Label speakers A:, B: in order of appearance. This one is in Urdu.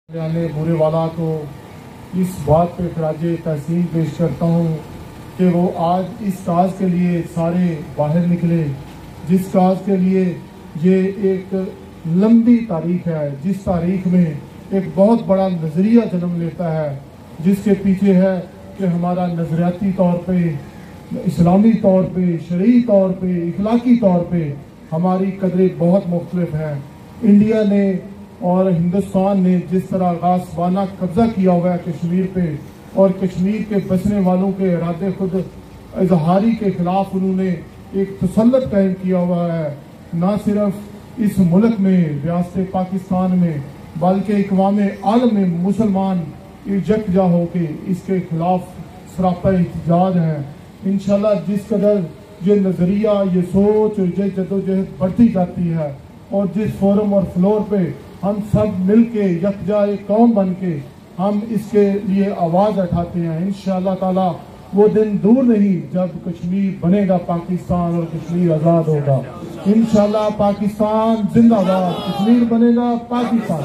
A: برے والا کو اس بات پہ خراج تحسین پیش کرتا ہوں کہ وہ آج اس کاز کے لیے سارے باہر نکلے، جس کاز کے لیے یہ ایک لمبی تاریخ ہے، جس تاریخ میں ایک بہت بڑا نظریہ جنم لیتا ہے، جس کے پیچھے ہے کہ ہمارا نظریاتی طور پہ، اسلامی طور پہ، شرعی طور پہ، اخلاقی طور پہ ہماری قدریں بہت مختلف ہیں۔ انڈیا نے اور ہندوستان نے جس طرح غاصبانہ قبضہ کیا ہوا ہے کشمیر پہ، اور کشمیر کے بسنے والوں کے ارادے خود اظہاری کے خلاف انہوں نے ایک تسلط قائم کیا ہوا ہے، نہ صرف اس ملک میں، ریاست پاکستان میں، بلکہ اقوام عالم میں مسلمان یکجا ہو کے اس کے خلاف سراپا احتجاج ہیں۔ انشاءاللہ جس قدر یہ نظریہ، یہ سوچ، یہ جدوجہد بڑھتی جاتی ہے، اور جس فورم اور فلور پہ ہم سب مل کے یکجا ایک قوم بن کے ہم اس کے لیے آواز اٹھاتے ہیں، انشاءاللہ تعالی وہ دن دور نہیں جب کشمیر بنے گا پاکستان اور کشمیر آزاد ہوگا۔ انشاءاللہ پاکستان زندہ باد، کشمیر بنے گا پاکستان۔